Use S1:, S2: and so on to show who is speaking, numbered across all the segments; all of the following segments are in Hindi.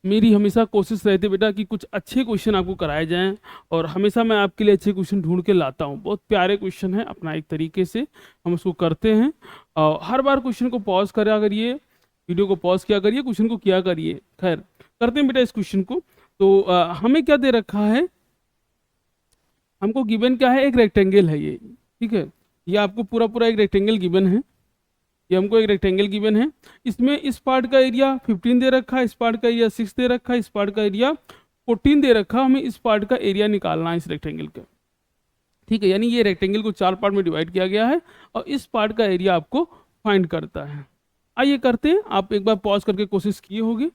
S1: मेरी हमेशा कोशिश रहती है बेटा कि कुछ अच्छे क्वेश्चन आपको कराए जाएं, और हमेशा मैं आपके लिए अच्छे क्वेश्चन ढूंढ के लाता हूं। बहुत प्यारे क्वेश्चन है, अपना एक तरीके से हम उसको करते हैं। और हर बार क्वेश्चन को पॉज करा करिए, वीडियो को पॉज किया करिए, क्वेश्चन को किया करिए। खैर, करते हैं बेटा इस क्वेश्चन को। तो हमें क्या दे रखा है, हमको गिवन क्या है, एक रेक्टेंगल है ये, ठीक है। ये आपको पूरा पूरा एक रेक्टेंगल गिवन है, ये हमको एक रेक्टेंगल गिवन है। इसमें इस पार्ट का एरिया 15 दे रखा है, इस पार्ट का एरिया 6 दे रखा है, इस पार्ट का एरिया 14 दे रखा है। हमें इस पार्ट का एरिया निकालना है इस रेक्टेंगल का, ठीक है। यानी ये रेक्टेंगल को 4 पार्ट में डिवाइड किया गया है और इस पार्ट का एरिया आपको फाइंड करता है। आइए करते हैं, आप एक बार पॉज करके कोशिश किए होगे।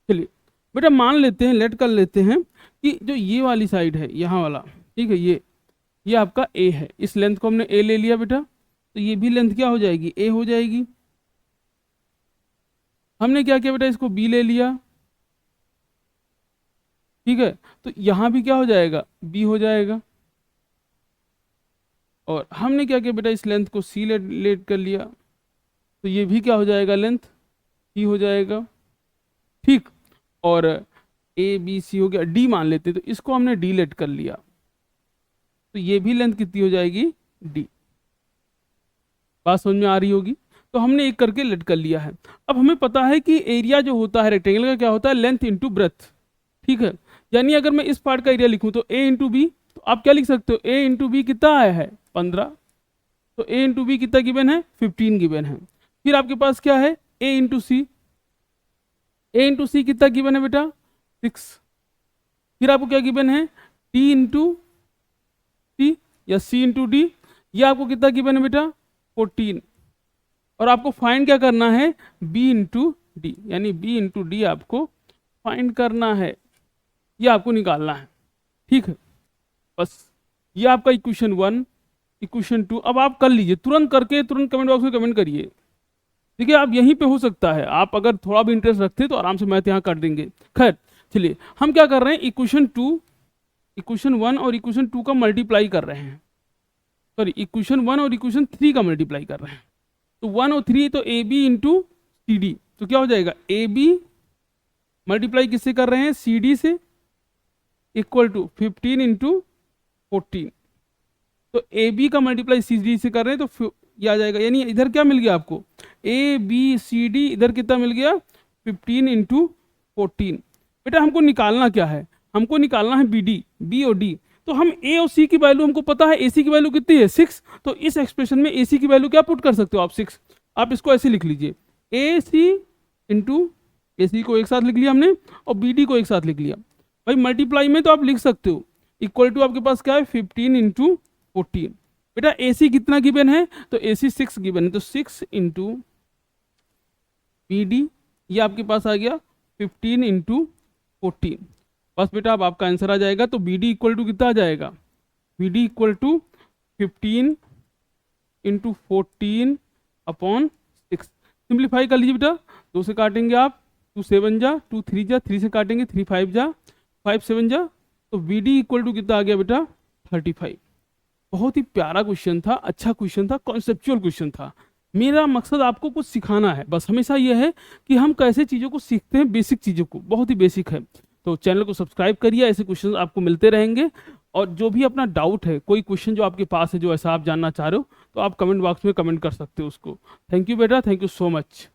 S1: चलिए बेटा, मान लेते हैं, लेट कर लेते हैं कि जो ये वाली साइड है, यहाँ वाला, ठीक है, ये आपका ए है। इस लेंथ को हमने ए ले लिया बेटा, तो ये भी लेंथ क्या हो जाएगी, ए हो जाएगी। हमने क्या किया बेटा, इसको बी ले लिया, ठीक है। तो यहां भी क्या हो जाएगा, बी हो जाएगा। और हमने क्या किया बेटा, इस लेंथ को सी लेट कर लिया, तो ये भी क्या हो जाएगा, लेंथ सी हो जाएगा, ठीक। और ए बी सी हो गया, डी मान लेते, तो इसको हमने डी लेट कर लिया, तो ये भी लेंथ कितनी हो जाएगी, डी। बात समझ में आ रही होगी। तो हमने एक करके लेट कर लिया है। अब हमें पता है कि एरिया जो होता है रेक्टेंगल का क्या होता है, लेंथ इंटू ब्रेथ, ठीक है। यानी अगर मैं इस पार्ट का एरिया लिखूं तो ए इंटू बी, तो आप क्या लिख सकते हो, ए इंटू बी कितना आया है, 15। तो ए इंटू बी कितना गिवन है, 15 गिवन है। फिर आपके पास क्या है, ए इंटू सी, ए इंटू सी कितना गिवन है बेटा, 6। फिर आपको क्या गिवन है, टी इंटू टी या सी इंटू डी, ये आपको कितना गिवन है बेटा, 14। और आपको फाइंड क्या करना है, b इंटू डी, यानी b इंटू डी आपको फाइंड करना है, ये आपको निकालना है, ठीक है। बस ये आपका इक्वेशन 1, इक्वेशन 2। अब आप कर लीजिए, तुरंत करके तुरंत कमेंट बॉक्स में कमेंट करिए, ठीक है। आप यहीं पे हो सकता है, आप अगर थोड़ा भी इंटरेस्ट रखते तो आराम से मैथ यहाँ कर देंगे। खैर चलिए, हम क्या कर रहे हैं, इक्वेशन 2, इक्वेशन 1 और इक्वेशन 2 का मल्टीप्लाई कर रहे हैं, सॉरी इक्वेशन 1 और इक्वेशन 3 का मल्टीप्लाई कर रहे हैं। तो 1 और 3, तो A B into C D, तो क्या हो जाएगा, ए बी मल्टीप्लाई किससे कर रहे हैं, सी डी से, इक्वल टू 15 इंटू 14। तो ए बी का मल्टीप्लाई सी डी से कर रहे हैं, तो ये आ जाएगा। यानी इधर क्या मिल गया आपको, ए बी सी डी, इधर कितना मिल गया, 15 इंटू 14। बेटा हमको निकालना क्या है, हमको निकालना है बी डी, बी और डी। तो हम ए और सी की वैल्यू हमको पता है, ए सी की वैल्यू कितनी है, 6। तो इस एक्सप्रेशन में ए सी की वैल्यू क्या पुट कर सकते हो आप, 6। आप इसको ऐसे लिख लीजिए, ए सी इंटू, ए सी को एक साथ लिख लिया हमने और बी डी को एक साथ लिख लिया। भाई मल्टीप्लाई में तो आप लिख सकते हो, इक्वल टू आपके पास क्या है, 15 इंटू 14। बेटा ए सी कितना गिवन है, तो ए सी 6 गिवन है, तो 6 इंटू बी डी, ये आपके पास आ गया 15 इंटू 14। बस बेटा अब आपका आंसर आ जाएगा। तो बी डी इक्वल टू कितना आ जाएगा, B D equal to 15 into 14 upon 6। Simplify कर लीजिए बेटा, 2 से काटेंगे आप, 2 7 जा, 2 3 जा, 3 से काटेंगे, 3 5 जा, 5 7 जा, तो बी डी इक्वल टू कितना आ गया बेटा, 35। बहुत ही प्यारा क्वेश्चन था, अच्छा क्वेश्चन था, कॉन्सेप्चुअल क्वेश्चन था। मेरा मकसद आपको कुछ सिखाना है, बस हमेशा यह है कि हम कैसे चीज़ों को सीखते हैं, बेसिक चीज़ों को, बहुत ही बेसिक है। तो चैनल को सब्सक्राइब करिए, ऐसे क्वेश्चन आपको मिलते रहेंगे। और जो भी अपना डाउट है, कोई क्वेश्चन जो आपके पास है, जो ऐसा आप जानना चाह रहे हो, तो आप कमेंट बॉक्स में कमेंट कर सकते हो उसको। थैंक यू बेटा, थैंक यू सो मच।